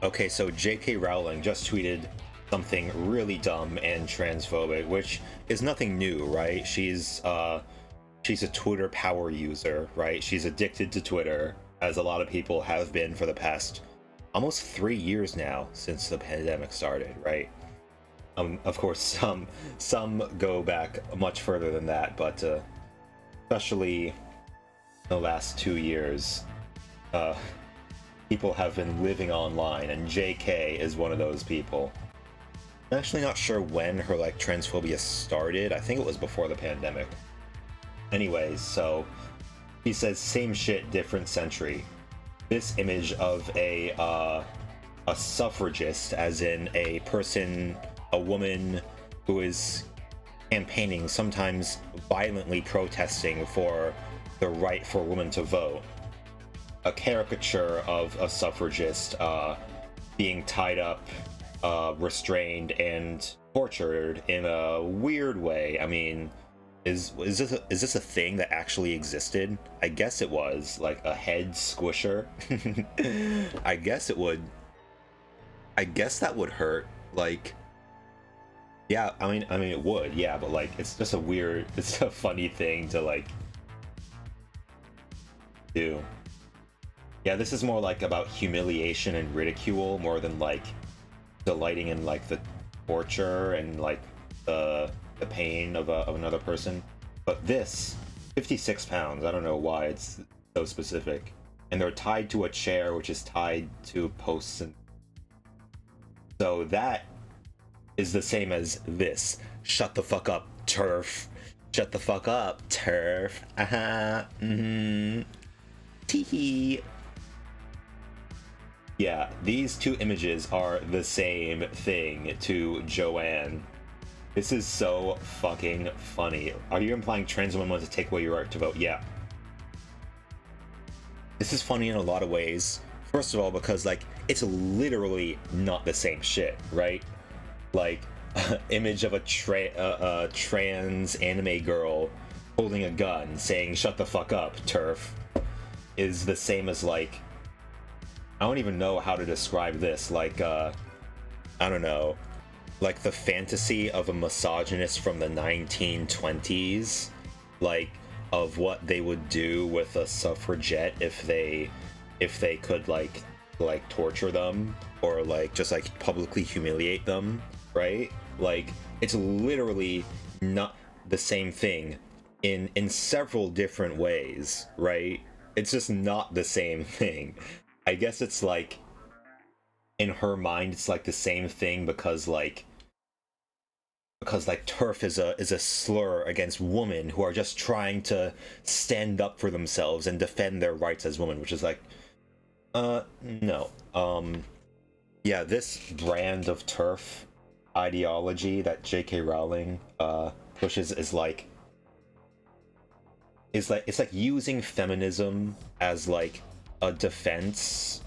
Okay, so J.K. Rowling just tweeted something really dumb and transphobic, which is nothing new, right? She's a Twitter power user, right? She's addicted to Twitter, as a lot of people have been for the past almost 3 years now since the pandemic started, right? Of course, some go back much further than that, but especially the last 2 years, uh, people have been living online, and JK is one of those people. I'm actually not sure when her like transphobia started. I think it was before the pandemic. Anyways, so he says same shit, different century. This image of a suffragist, as in a person, a woman who is campaigning, sometimes violently protesting for the right for women to vote. A caricature of a suffragist being tied up, restrained, and tortured in a weird way. I mean, is this a thing that actually existed? I guess it was, like a head squisher. I guess it would. I guess that would hurt. Like, yeah, I mean it would, yeah, but like it's just a weird, it's a funny thing to like do. Yeah, this is more like about humiliation and ridicule more than like delighting in like the torture and like the pain of another person. But this, 56 pounds, I don't know why it's so specific. And they're tied to a chair which is tied to posts, and so that is the same as this. Shut the fuck up, turf. Shut the fuck up, turf. Uh-huh. Mm-hmm. Tee. Yeah, these two images are the same thing to Joanne. This is so fucking funny. Are you implying trans women want to take away your right to vote? Yeah. This is funny in a lot of ways. First of all, because like it's literally not the same shit, right? Like, image of a trans anime girl holding a gun saying "shut the fuck up, turf" is the same as like, I don't even know how to describe this. Like, I don't know, like the fantasy of a misogynist from the 1920s, like of what they would do with a suffragette if they could like torture them or like just like publicly humiliate them, right? Like it's literally not the same thing in several different ways, right? It's just not the same thing. I guess it's like in her mind it's like the same thing because like turf is a slur against women who are just trying to stand up for themselves and defend their rights as women, which is like no. Yeah, this brand of turf ideology that J.K. Rowling pushes is like it's like using feminism as like a defense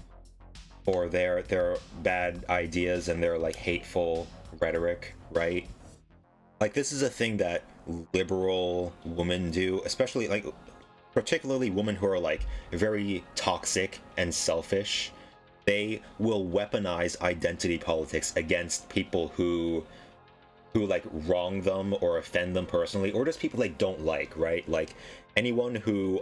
for their bad ideas and their like hateful rhetoric, right? Like this is a thing that liberal women do, especially like particularly women who are like very toxic and selfish. They will weaponize identity politics against people who like wrong them or offend them personally, or just people they don't like, right? Like anyone who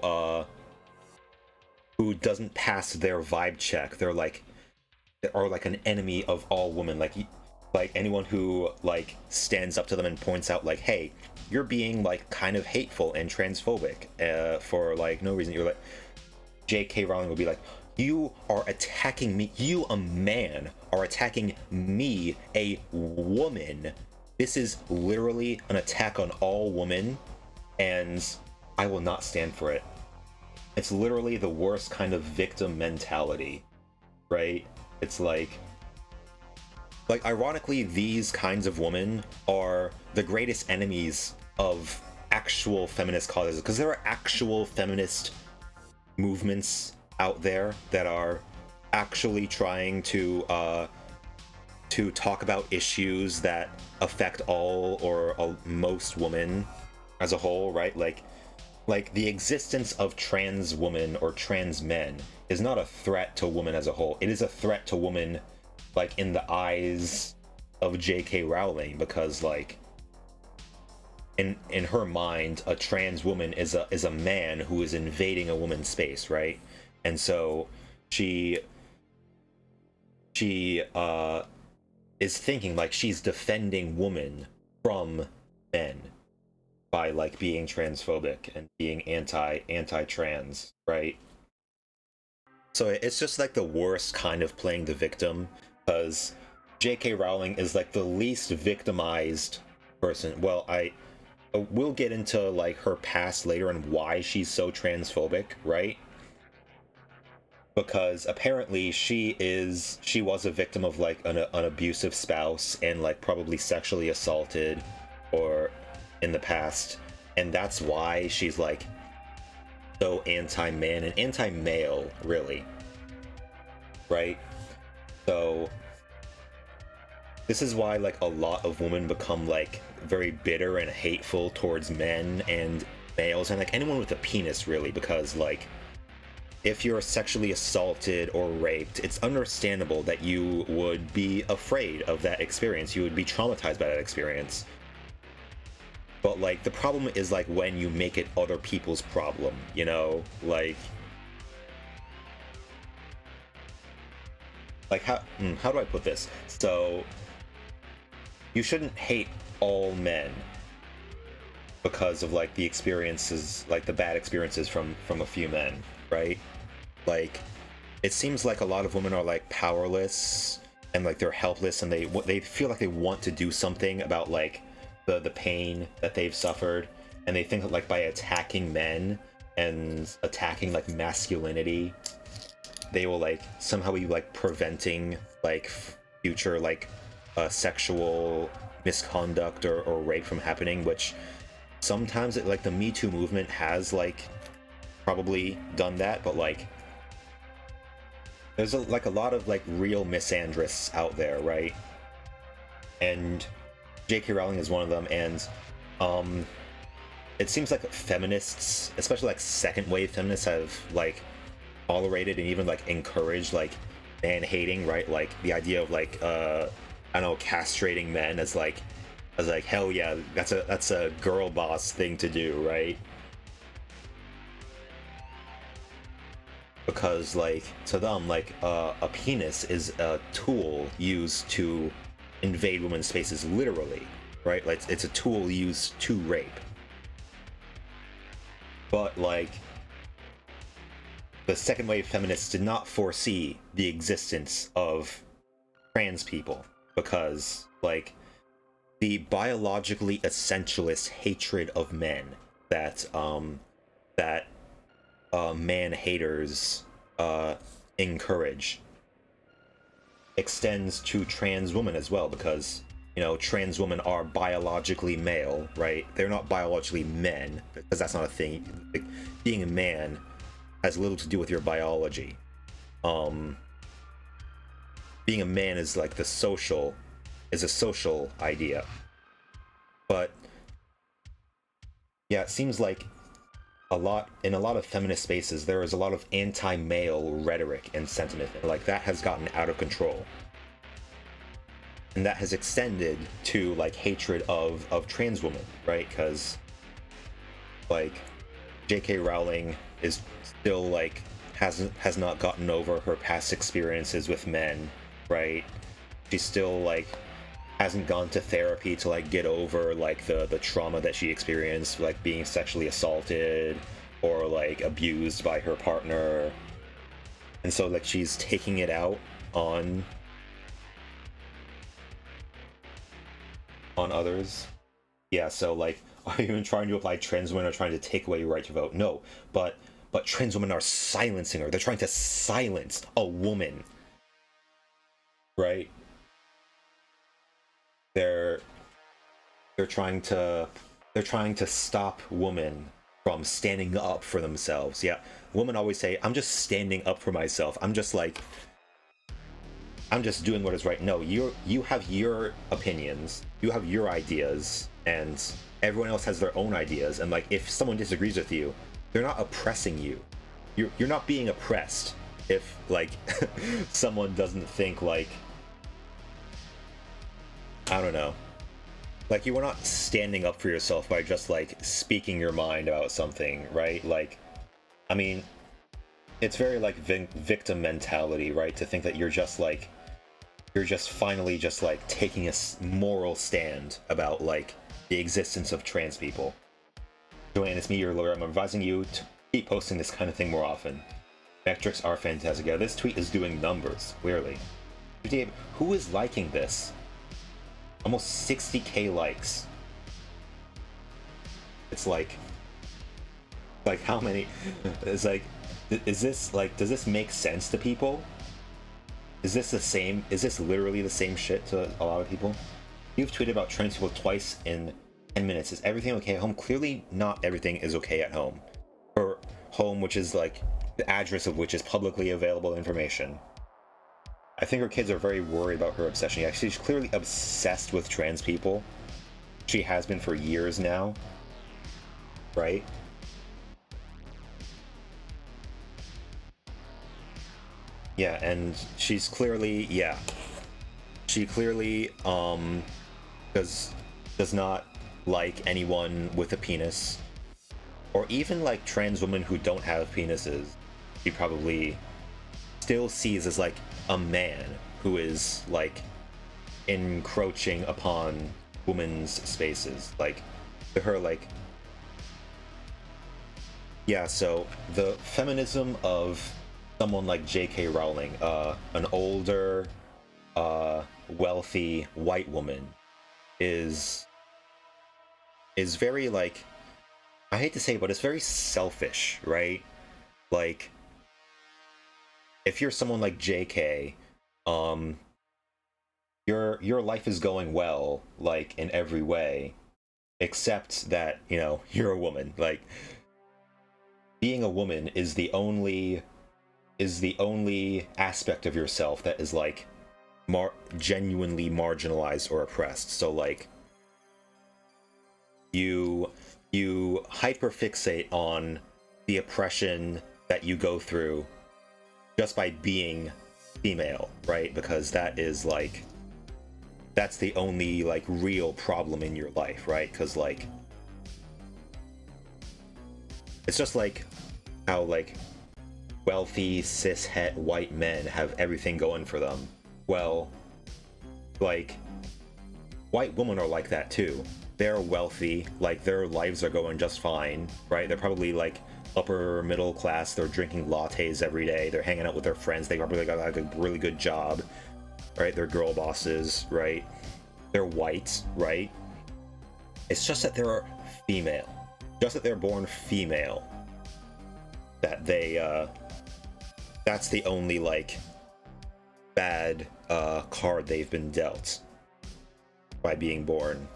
doesn't pass their vibe check, they're like are like an enemy of all women. Like anyone who like stands up to them and points out like, hey, you're being like kind of hateful and transphobic for like no reason. You're like, J.K. Rowling would be like, you are attacking me, you a man are attacking me, a woman. This is literally an attack on all women, and I will not stand for it. It's literally the worst kind of victim mentality, right? It's like ironically, these kinds of women are the greatest enemies of actual feminist causes, because there are actual feminist movements out there that are actually trying to talk about issues that affect all or most women as a whole, right? Like the existence of trans women or trans men is not a threat to women as a whole. It is a threat to women like in the eyes of J.K. Rowling, because like in her mind, a trans woman is a man who is invading a woman's space, right? And so she is thinking like she's defending women from men by like being transphobic and being anti-trans, right? So it's just like the worst kind of playing the victim, because J.K. Rowling is like the least victimized person. Well, I we'll get into like her past later and why she's so transphobic, right? Because apparently she was a victim of like an abusive spouse and like probably sexually assaulted or in the past, and that's why she's like so anti-man and anti-male, really, right? So this is why like a lot of women become like very bitter and hateful towards men and males and like anyone with a penis, really, because like if you're sexually assaulted or raped, it's understandable that you would be afraid of that experience. You would be traumatized by that experience. But like the problem is like when you make it other people's problem, you know? Like how do I put this? So you shouldn't hate all men because of like the experiences, like the bad experiences from a few men, right? Like it seems like a lot of women are like powerless and like they're helpless, and they feel like they want to do something about like the pain that they've suffered, and they think that like by attacking men and attacking like masculinity, they will like somehow be like preventing like future like sexual misconduct or rape from happening, which sometimes it, like the Me Too movement has like probably done that, but like there's like a lot of like real misandrists out there, right? And J.K. Rowling is one of them, and it seems like feminists, especially like second wave feminists, have like tolerated and even like encouraged like man hating, right? Like the idea of like I don't know, castrating men as like hell yeah, that's a girl boss thing to do, right? Because like to them like a penis is a tool used to invade women's spaces, literally, right? Like it's a tool used to rape. But like the second wave feminists did not foresee the existence of trans people, because like the biologically essentialist hatred of men that man haters encourage extends to trans women as well, because you know trans women are biologically male, right? They're not biologically men, because that's not a thing. Like, being a man has little to do with your biology. Being a man is like a social idea. But yeah, it seems like in a lot of feminist spaces there is a lot of anti-male rhetoric and sentiment, and like that has gotten out of control, and that has extended to like hatred of trans women, right? Because like J.K. Rowling is still like has not gotten over her past experiences with men, right? She still like hasn't gone to therapy to like get over like the trauma that she experienced, like being sexually assaulted or like abused by her partner, and so like she's taking it out on others. Yeah, so like, are you even trying to apply trans women are trying to take away your right to vote? No, but trans women are silencing her. They're trying to silence a woman, right? They're trying to stop women from standing up for themselves. Yeah, women always say, "I'm just standing up for myself. I'm just doing what is right." No, you have your opinions, you have your ideas, and everyone else has their own ideas. And like, if someone disagrees with you, they're not oppressing you. You're not being oppressed if like someone doesn't think like I don't know. Like, you are not standing up for yourself by just, like, speaking your mind about something, right? Like, I mean, it's very, like, victim mentality, right? To think that you're just, like, you're just finally just, like, taking a moral stand about, like, the existence of trans people. Joanne, it's me, your lawyer. I'm advising you to keep posting this kind of thing more often. Metrics are fantastic. Yeah, this tweet is doing numbers, clearly. Who is liking this? Almost 60k likes. It's like how many? It's like, is this like, does this make sense to people? Is this the same? Is this literally the same shit to a lot of people? You've tweeted about trans people twice in 10 minutes. Is everything okay at home? Clearly not everything is okay at home. Her home, which is like, the address of which is publicly available information. I think her kids are very worried about her obsession. Yeah, she's clearly obsessed with trans people. She has been for years now. Right? Yeah, and she's clearly, yeah. She clearly, does not like anyone with a penis. Or even, like, trans women who don't have penises. She probably still sees as, like, a man who is, like, encroaching upon women's spaces. Like, to her, like, yeah, so the feminism of someone like J.K. Rowling, an older, wealthy white woman, is very, like, I hate to say it, but it's very selfish, right? Like, if you're someone like JK, your life is going well, like, in every way, except that, you know, you're a woman. Like, being a woman is the only aspect of yourself that is, like, genuinely marginalized or oppressed. So, like, you hyperfixate on the oppression that you go through just by being female, right? Because that is, like, that's the only, like, real problem in your life, right? Because, like, it's just like how, like, wealthy cis-het white men have everything going for them. Well, like, white women are like that too. They're wealthy, like, their lives are going just fine, right? They're probably, like, upper middle class. They're drinking lattes every day. They're hanging out with their friends. They probably got, like, a really good job, right? They're girl bosses, right? They're white, right? It's just that they're female. Just that they're born female. That they, that's the only, like, bad card they've been dealt by being born.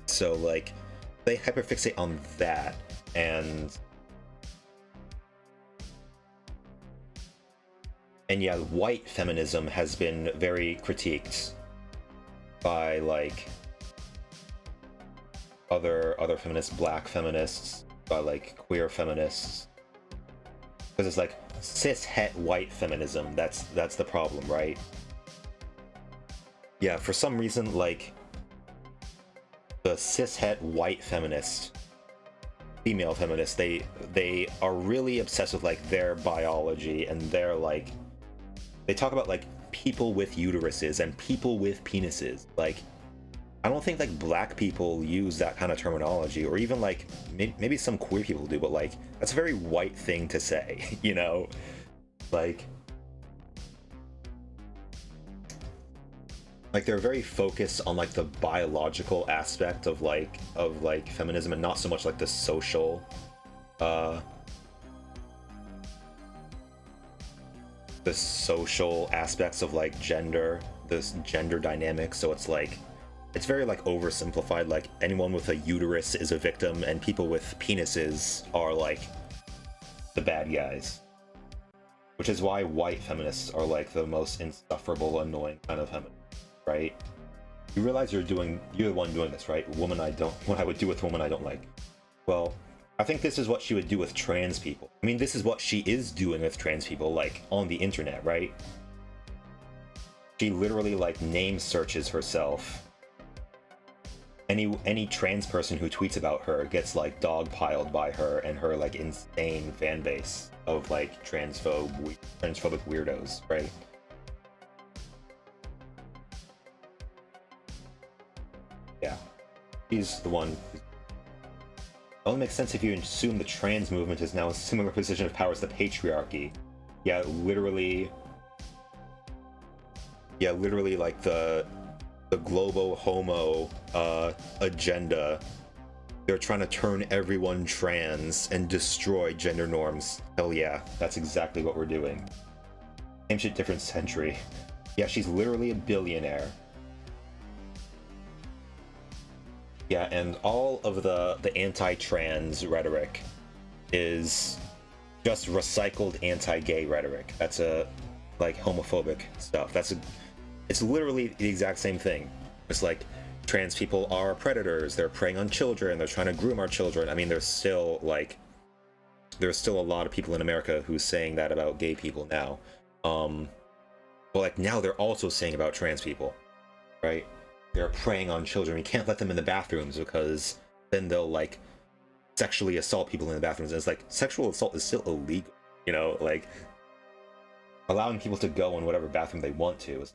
So, like, they hyperfixate on that, and yeah, white feminism has been very critiqued by, like, other feminists, black feminists, by, like, queer feminists, because it's like cis-het white feminism. That's the problem, right? Yeah, for some reason, like, the cis-het white feminist, female feminists, they are really obsessed with, like, their biology, and they're, like, they talk about, like, people with uteruses and people with penises. Like, I don't think, like, black people use that kind of terminology, or even, like, maybe some queer people do, but, like, that's a very white thing to say, you know? Like, they're very focused on, like, the biological aspect of feminism, and not so much, like, the social aspects of, like, gender, this gender dynamic. So it's, like, it's very, like, oversimplified. Like, anyone with a uterus is a victim, and people with penises are, like, the bad guys. Which is why white feminists are, like, the most insufferable, annoying kind of feminist, right? You realize you're the one doing this, right? What I would do with women I don't like. Well, I think this is what she would do with trans people. I mean, this is what she is doing with trans people, like, on the internet, right? She literally, like, name searches herself any trans person who tweets about her gets like dogpiled by her and her like insane fan base of like transphobic weirdos, right? Yeah, she's the one. It only makes sense if you assume the trans movement is now a similar position of power as the patriarchy. Yeah, literally. Yeah, literally, like the globo homo agenda. They're trying to turn everyone trans and destroy gender norms. Hell yeah, that's exactly what we're doing. Same shit, different century. Yeah, she's literally a billionaire. Yeah, and all of the anti-trans rhetoric is just recycled anti-gay rhetoric. That's a like homophobic stuff. It's literally the exact same thing. It's like trans people are predators. They're preying on children. They're trying to groom our children. I mean, there's still a lot of people in America who's saying that about gay people now. But like now they're also saying about trans people, right? They're preying on children. We can't let them in the bathrooms because then they'll like sexually assault people in the bathrooms. And it's like sexual assault is still illegal, you know, like allowing people to go in whatever bathroom they want to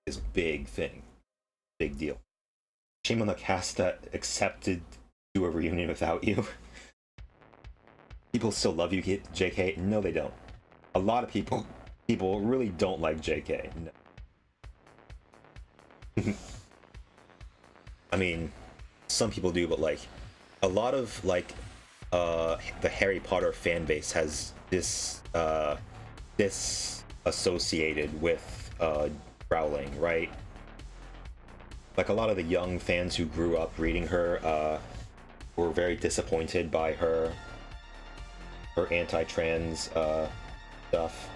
is a big thing, big deal. Shame on the cast that accepted to do a reunion without you. People still love you, JK. No, they don't. A lot of people really don't like JK. No. I mean, some people do, but like a lot of like the Harry Potter fan base has this associated with Rowling, right? Like a lot of the young fans who grew up reading her were very disappointed by her anti-trans stuff.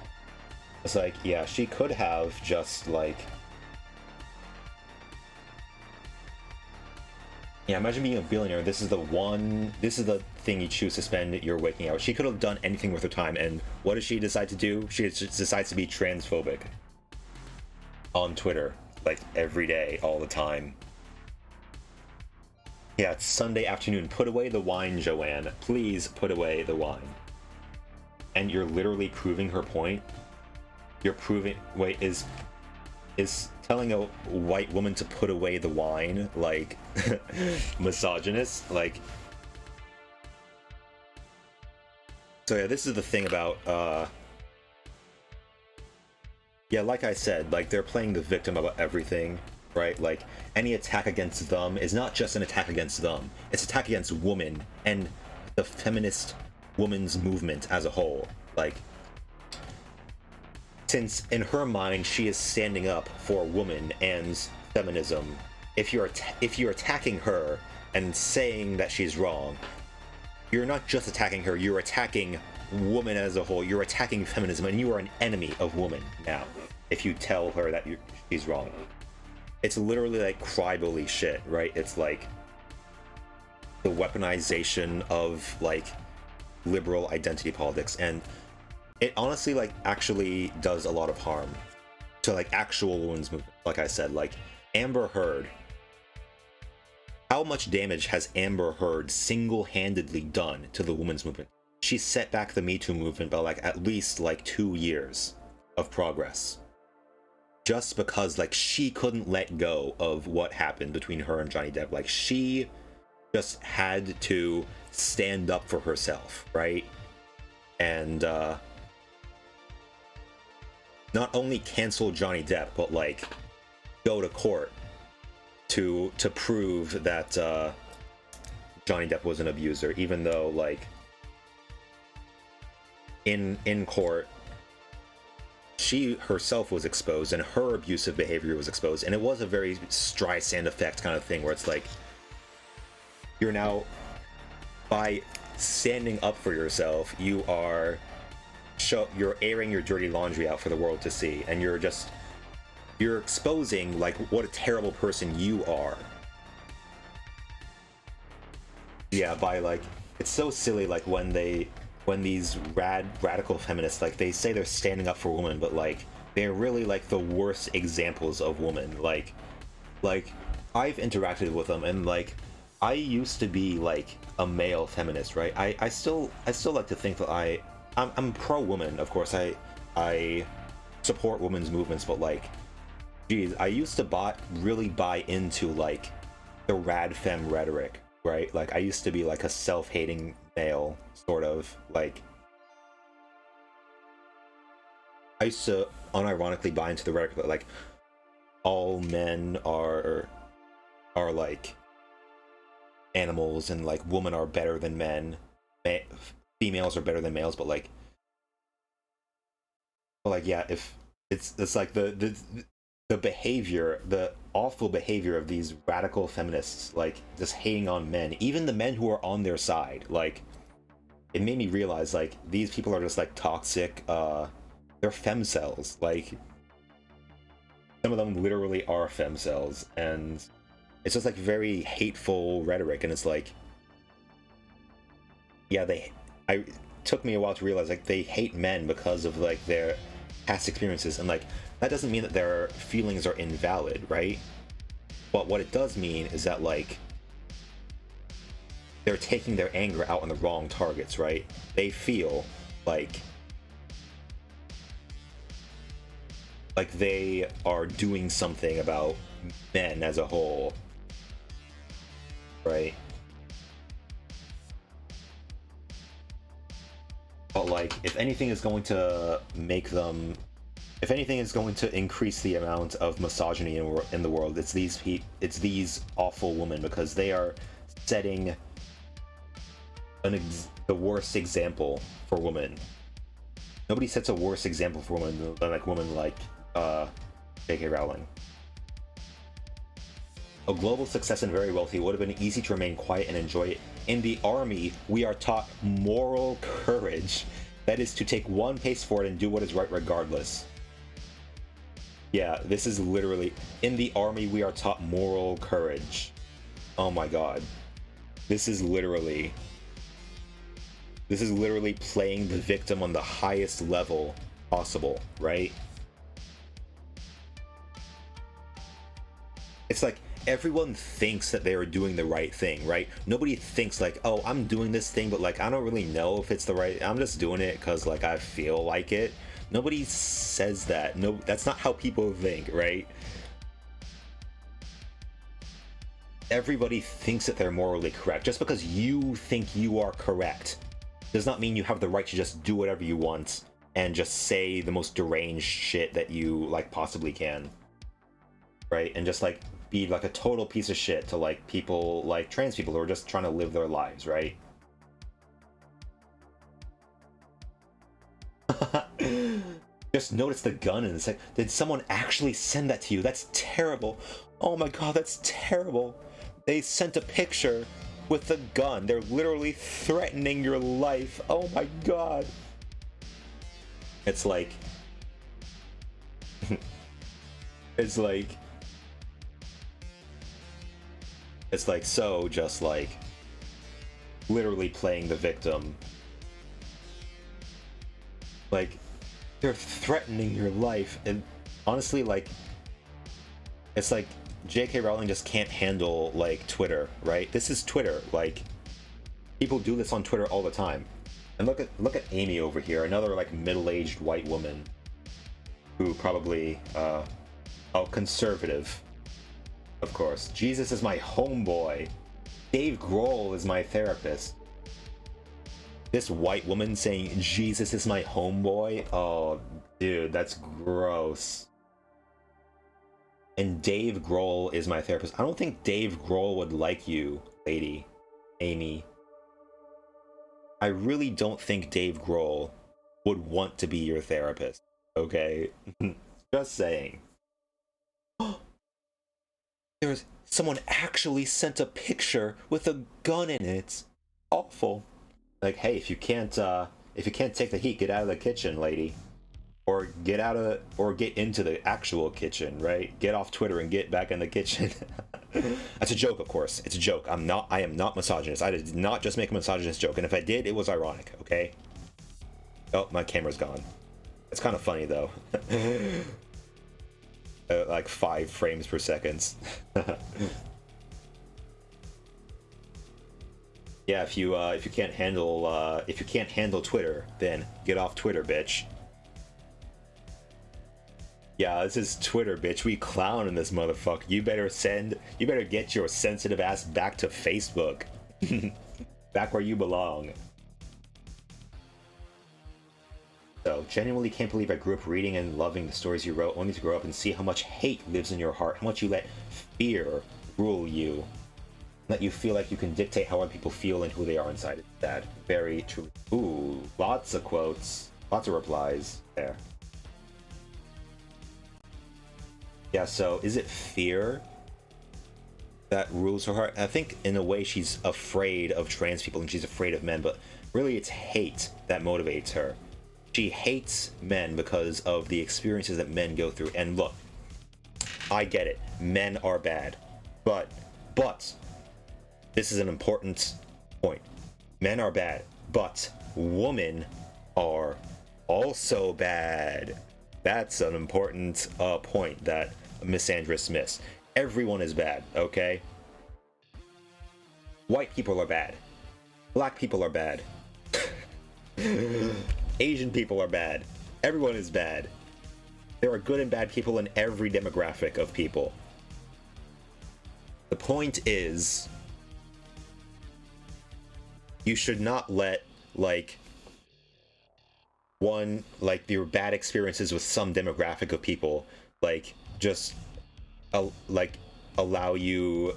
It's like, yeah, she could have just like, yeah, imagine being a billionaire. This is the thing you choose to spend your waking hours. She could have done anything with her time, and what does she decide to do? She just decides to be transphobic on Twitter, like every day, all the time. Yeah, it's Sunday afternoon. Put away the wine, Joanne. Please put away the wine. And you're literally proving her point. You're proving. Wait, is telling a white woman to put away the wine like misogynist? Like, so yeah, this is the thing about yeah, like I said, like they're playing the victim about everything, right? Like any attack against them is not just an attack against them, it's an attack against women and the feminist women's movement as a whole. Like, since in her mind she is standing up for women and feminism, if you're attacking her and saying that she's wrong, you're not just attacking her, you're attacking women as a whole. You're attacking feminism, and you are an enemy of women now if you tell her that she's wrong. It's literally like crybaby shit, right? It's like the weaponization of like liberal identity politics, and it honestly like actually does a lot of harm to like actual women's movement. Like I said, like Amber Heard, how much damage has Amber Heard single-handedly done to the women's movement? She set back the Me Too movement by like at least like 2 years of progress, just because like she couldn't let go of what happened between her and Johnny Depp. Like she just had to stand up for herself, right? And not only cancel Johnny Depp, but like go to court to prove that Johnny Depp was an abuser, even though like in court she herself was exposed and her abusive behavior was exposed, and it was a very Streisand effect kind of thing where it's like you're now, by standing up for yourself, you're airing your dirty laundry out for the world to see, and you're exposing like what a terrible person you are. Yeah, by like, it's so silly like when these radical feminists, like they say they're standing up for women, but like they're really like the worst examples of women. Like like I've interacted with them, and like I used to be like a male feminist, right? I still like to think that I'm pro woman, of course. I support women's movements, but like, geez, I used to really buy into like the rad femme rhetoric, right? Like I used to be like a self-hating male, sort of like. I used to unironically buy into the rhetoric that like all men are like animals, and like women are better than men, females are better than males, but like yeah, if it's like the behavior, the awful behavior of these radical feminists, like just hating on men, even the men who are on their side, like it made me realize like these people are just like toxic, they're femcells, like some of them literally are femcells, and it's just like very hateful rhetoric, and it's like, yeah, I took me a while to realize like they hate men because of like their past experiences, and like that doesn't mean that their feelings are invalid, right? But what it does mean is that like they're taking their anger out on the wrong targets, right? They feel like they are doing something about men as a whole, right? But like if anything is going to make them, if anything is going to increase the amount of misogyny in the world, it's these awful women, because they are setting the worst example for women. Nobody sets a worse example for women than like women like J.K. Rowling. A global success and very wealthy, would have been easy to remain quiet and enjoy it. In the army, we are taught moral courage. That is to take one pace forward and do what is right regardless. Yeah, this is literally, in the army, we are taught moral courage. Oh my god. This is literally playing the victim on the highest level possible, right? It's like everyone thinks that they are doing the right thing, right? Nobody thinks like, oh, I'm doing this thing, but like I don't really know if it's the right, I'm just doing it because like I feel like it. Nobody says that. No, that's not how people think, right? Everybody thinks that they're morally correct. Just because you think you are correct does not mean you have the right to just do whatever you want and just say the most deranged shit that you like possibly can, right? And just like be like a total piece of shit to like people, like trans people who are just trying to live their lives, right? Just notice the gun, and it's like, did someone actually send that to you? That's terrible. Oh my god, that's terrible. They sent a picture with the gun. They're literally threatening your life. Oh my god. It's like it's like so just like literally playing the victim. Like they're threatening your life, and honestly, like it's like J.K. Rowling just can't handle like Twitter, right? This is Twitter. Like people do this on Twitter all the time. And look at Amy over here, another like middle-aged white woman who probably conservative, of course. Jesus is my homeboy. Dave Grohl is my therapist. This white woman saying Jesus is my homeboy? Oh, dude, that's gross. And Dave Grohl is my therapist. I don't think Dave Grohl would like you, lady, Amy. I really don't think Dave Grohl would want to be your therapist, okay? Just saying. There's someone actually sent a picture with a gun in it. Awful. Like, hey, if you can't take the heat, get out of the kitchen, lady. Or get into the actual kitchen, right? Get off Twitter and get back in the kitchen. That's a joke, of course. It's a joke. I am not misogynist. I did not just make a misogynist joke, and if I did, it was ironic, okay? Oh, my camera's gone. It's kind of funny, though. like 5 frames per second. Yeah, if you can't handle Twitter, then get off Twitter, bitch. Yeah, this is Twitter, bitch. We clowning this motherfucker. You better get your sensitive ass back to Facebook. Back where you belong. So, genuinely can't believe I grew up reading and loving the stories you wrote, only to grow up and see how much hate lives in your heart, how much you let fear rule you. Let you feel like you can dictate how other people feel and who they are inside. It's sad. Very true. Ooh, lots of quotes. Lots of replies there. Yeah, so is it fear that rules her heart? I think in a way she's afraid of trans people and she's afraid of men, but really it's hate that motivates her. She hates men because of the experiences that men go through. And look, I get it. Men are bad. But this is an important point. Men are bad, but women are also bad. That's an important point that misandrists miss. Everyone is bad, okay? White people are bad. Black people are bad. Asian people are bad. Everyone is bad. There are good and bad people in every demographic of people. The point is, you should not let, like, your bad experiences with some demographic of people, like, just, allow you,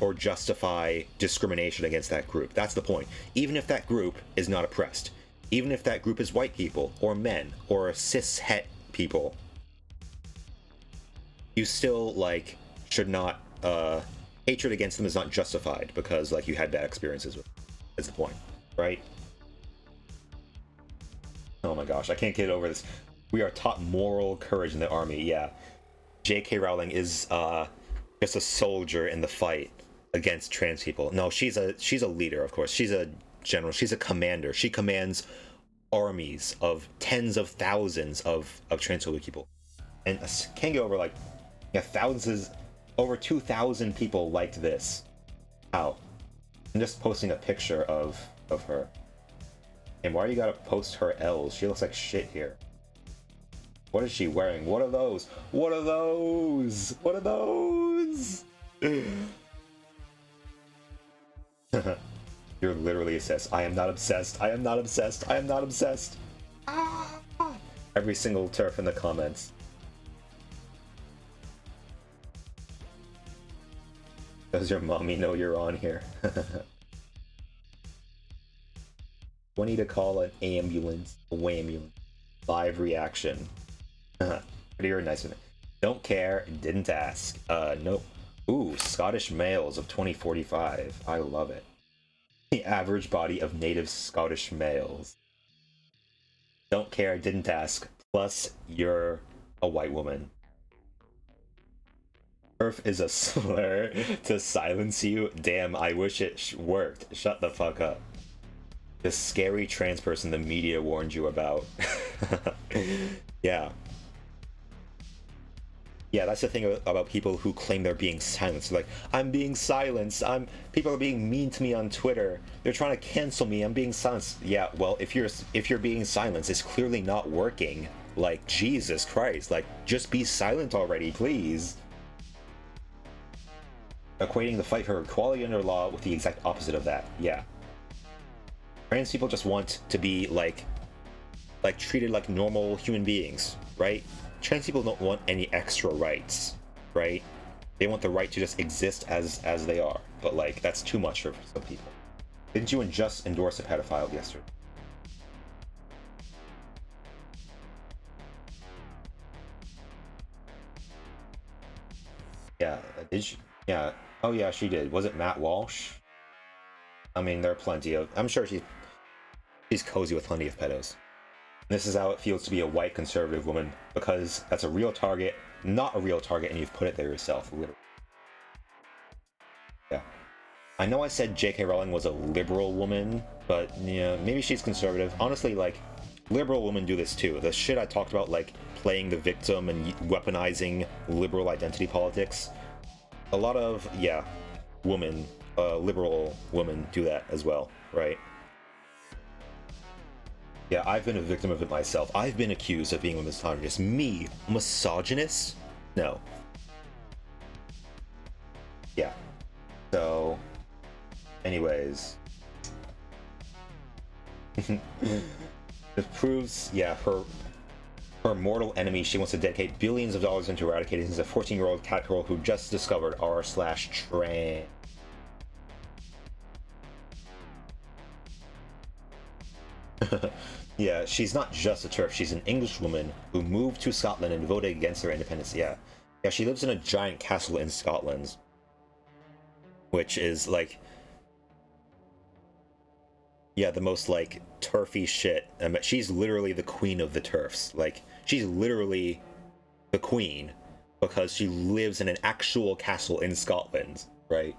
or justify discrimination against that group. That's the point. Even if that group is not oppressed, even if that group is white people, or men, or cis-het people, you still, should not, hatred against them is not justified because, you had bad experiences with them. Is the point, right? Oh my gosh, I can't get over this. We are taught moral courage in the army. Yeah, J.K. Rowling is just a soldier in the fight against trans people. No, she's a leader, of course. She's a general. She's a commander. She commands armies of tens of thousands of transphobic people, and can't get over thousands, over 2,000 people liked this. How? I'm just posting a picture of her. And why you gotta post her L's? She looks like shit here. What is she wearing? What are those? What are those? What are those? You're literally obsessed. I am not obsessed. I am not obsessed. I am not obsessed. Ah! Every single turf in the comments. Does your mommy know you're on here? We need to call an ambulance. A wambulance. Live reaction. Pretty nice of it. Don't care. Didn't ask. Nope. Ooh, Scottish males of 2045. I love it. The average body of native Scottish males. Don't care. Didn't ask. Plus, you're a white woman. Earth is a slur to silence you. Damn, I wish it worked. Shut the fuck up. This scary trans person the media warned you about. Yeah. Yeah, that's the thing about people who claim they're being silenced. Like, I'm being silenced. People are being mean to me on Twitter. They're trying to cancel me. I'm being silenced. Yeah, well, if you're being silenced, it's clearly not working. Like, Jesus Christ. Like, just be silent already, please. Equating the fight for equality under law with the exact opposite of that. Yeah. Trans people just want to be like treated like normal human beings, right? Trans people don't want any extra rights, right? They want the right to just exist as they are. But that's too much for some people. Didn't you just endorse a pedophile yesterday? Yeah, did she? Yeah. Oh yeah, she did. Was it Matt Walsh? I mean, there are plenty of. I'm sure she's cozy with plenty of pedos. This is how it feels to be a white conservative woman, because that's a real target, not a real target, and you've put it there yourself, literally. Yeah. I know I said J.K. Rowling was a liberal woman, but yeah, maybe she's conservative. Honestly, liberal women do this too. The shit I talked about, like playing the victim and weaponizing liberal identity politics. A lot of, yeah, women, liberal women do that as well, right? Yeah, I've been a victim of it myself. I've been accused of being a misogynist. Me, a misogynist? No. Yeah. So, anyways. It proves, yeah, her mortal enemy she wants to dedicate billions of dollars into eradicating is a 14-year-old cat girl who just discovered r/trans. Yeah, she's not just a TERF, she's an English woman who moved to Scotland and voted against their independence. Yeah. Yeah, she lives in a giant castle in Scotland. Which is, like... Yeah, the most, like, TERFy shit. She's literally the queen of the TERFs. Like, she's literally the queen because she lives in an actual castle in Scotland, right?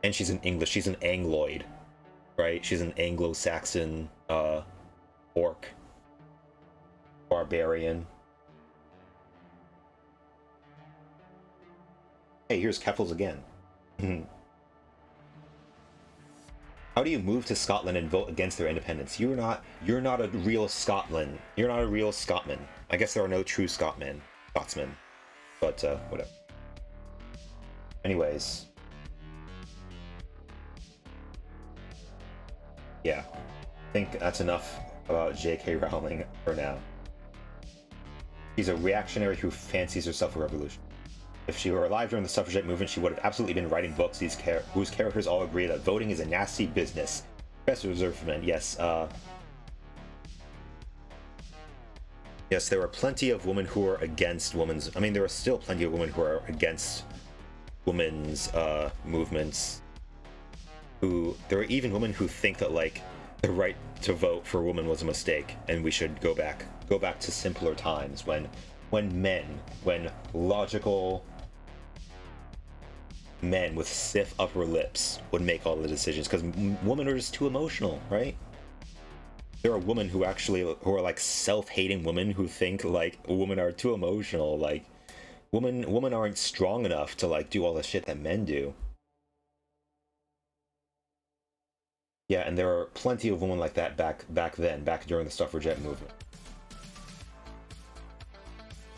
And she's an English, she's an Angloid, right? She's an Anglo-Saxon, orc. Barbarian. Hey, here's Keffels again. How do you move to Scotland and vote against their independence? You're not a real Scotland. You're not a real Scotsman. I guess there are no true Scotsmen, but whatever. Anyways, yeah, I think that's enough about J.K. Rowling for now. She's a reactionary who fancies herself a revolution. If she were alive during the suffragette movement, she would have absolutely been writing books whose characters all agree that voting is a nasty business. Best reserved for men. Yes, yes, there are plenty of women who are against women's... I mean, there are still plenty of women who are against women's movements. There are even women who think that, like, the right to vote for women was a mistake, and we should go back to simpler times when logical men with stiff upper lips would make all the decisions, because women are just too emotional, right? There are women who are like self-hating women who think like women are too emotional, like women aren't strong enough to like do all the shit that men do. Yeah, and there are plenty of women like that back during the suffragette movement.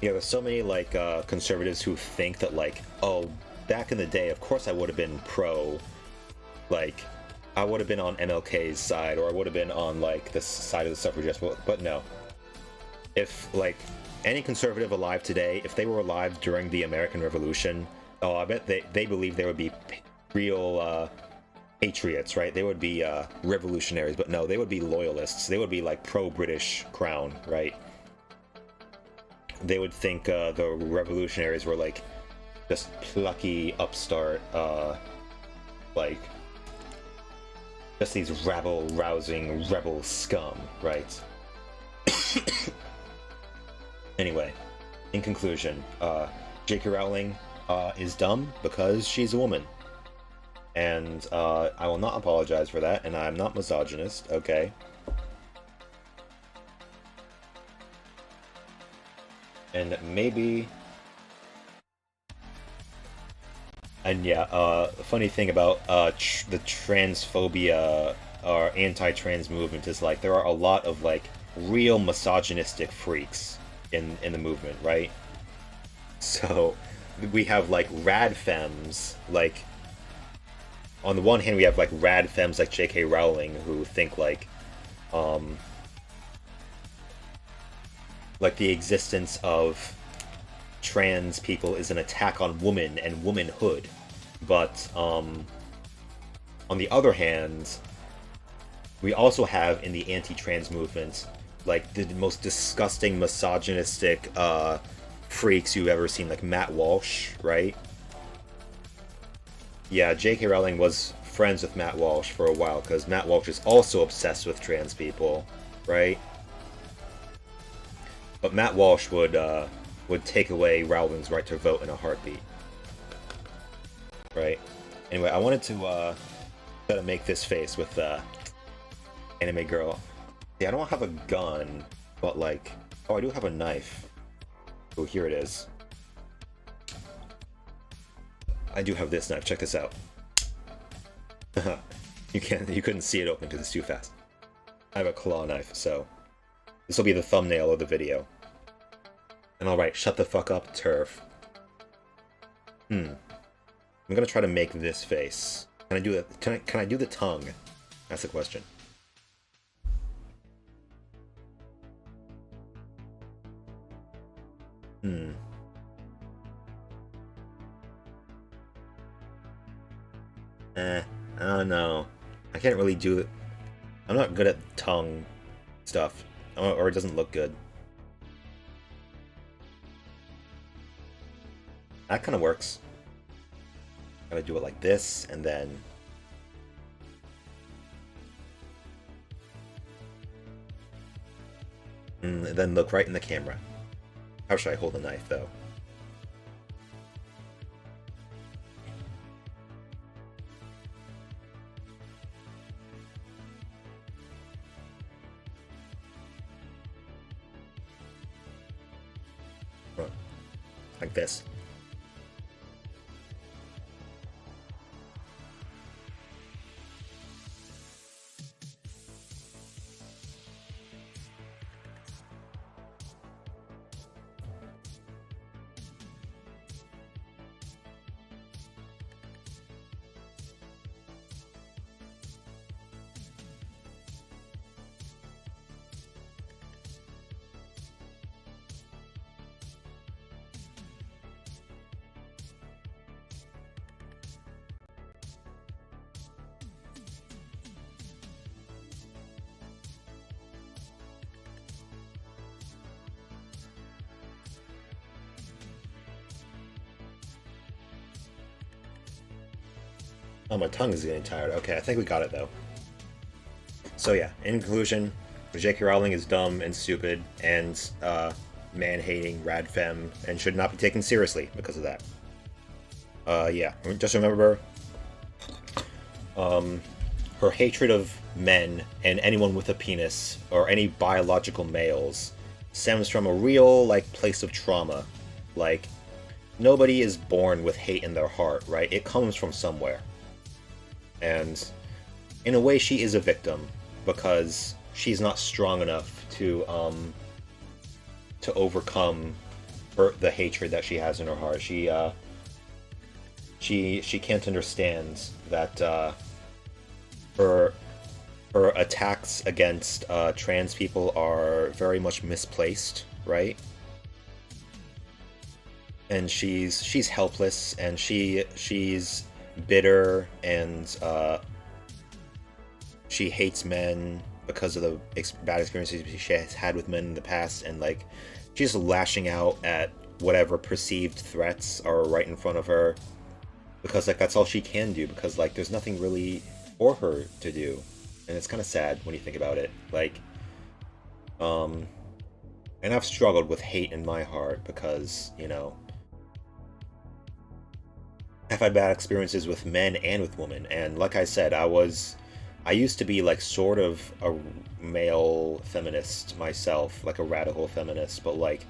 Yeah, there's so many like conservatives who think that like, oh, back in the day, of course I would have been pro, like, I would have been on MLK's side, or I would have been on like the side of the suffragettes, but no. If like any conservative alive today, if they were alive during the American Revolution, oh, I bet they believe they would be real patriots, right? They would be revolutionaries, but no, they would be loyalists. They would be like pro-British crown, right? They would think the revolutionaries were like just plucky upstart, like just these rabble-rousing rebel scum, right? Anyway, in conclusion, J.K. Rowling is dumb because she's a woman. And I will not apologize for that, and I'm not misogynist, okay? And maybe... And yeah, funny thing about the transphobia or anti-trans movement is like there are a lot of like real misogynistic freaks in the movement, right? So we have like rad femmes, like on the one hand we have like rad femmes like J.K. Rowling who think like the existence of trans people is an attack on women and womanhood, but on the other hand, we also have in the anti-trans movement like the most disgusting misogynistic freaks you've ever seen, like Matt Walsh, right? Yeah, J.K. Rowling was friends with Matt Walsh for a while because Matt Walsh is also obsessed with trans people, right? But Matt Walsh would take away Rowling's right to vote in a heartbeat. Right? Anyway, I wanted to try to make this face with Anime Girl. Yeah, I don't have a gun, but like, oh, I do have a knife. Oh, here it is. I do have this knife. Check this out. You couldn't see it open because it's too fast. I have a claw knife, so this will be the thumbnail of the video. And alright, shut the fuck up, turf. I'm gonna try to make this face. Can I do it? Can I do the tongue? That's the question. I don't know. I can't really do it. I'm not good at tongue stuff, or it doesn't look good. That kind of works. Gotta do it like this, and then... and then look right in the camera. How should I hold the knife, though? Like this. Oh, my tongue is getting tired. Okay, I think we got it, though. So yeah, in conclusion, J.K. Rowling is dumb and stupid and man-hating rad femme and should not be taken seriously because of that. Yeah, just remember, her hatred of men and anyone with a penis or any biological males stems from a real, like, place of trauma. Like, nobody is born with hate in their heart, right? It comes from somewhere. And in a way, she is a victim because she's not strong enough to overcome the hatred that she has in her heart. She can't understand that her attacks against trans people are very much misplaced, right? And she's helpless, and she's bitter, and she hates men because of the bad experiences she has had with men in the past, and like she's lashing out at whatever perceived threats are right in front of her because like that's all she can do, because like there's nothing really for her to do, and it's kind of sad when you think about it. Like and I've struggled with hate in my heart because, you know, I've had bad experiences with men and with women, and like I said, I used to be like sort of a male feminist myself, like a radical feminist, but like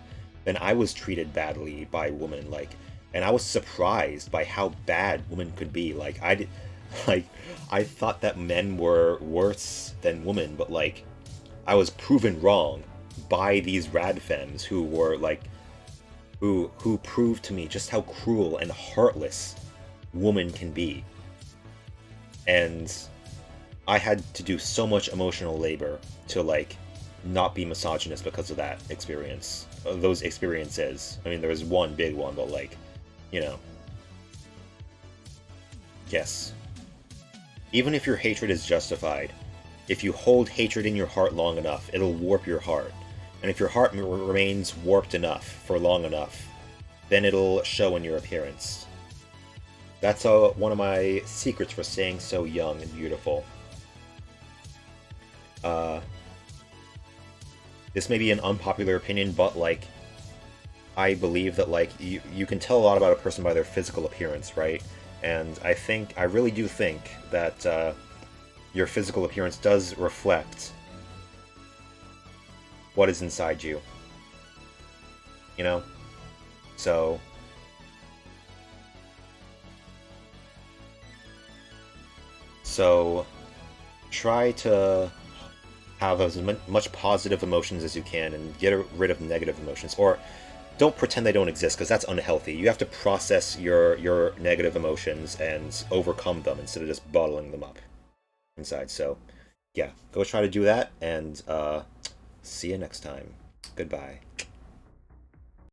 then I was treated badly by women, like, and I was surprised by how bad women could be. Like I thought that men were worse than women, but like I was proven wrong by these rad femmes who were like who proved to me just how cruel and heartless woman can be. And I had to do so much emotional labor to like not be misogynist because of that experience, those experiences. I mean, there was one big one, but like, you know, yes, even if your hatred is justified, if you hold hatred in your heart long enough, it'll warp your heart. And if your heart remains warped enough for long enough, then it'll show in your appearance. That's one of my secrets for staying so young and beautiful. This may be an unpopular opinion, but like, I believe that like you can tell a lot about a person by their physical appearance, right? And I really do think that your physical appearance does reflect what is inside you. You know? So try to have as much positive emotions as you can and get rid of negative emotions, or don't pretend they don't exist, because that's unhealthy. You have to process your negative emotions and overcome them instead of just bottling them up inside. So yeah, go try to do that, and see you next time. Goodbye.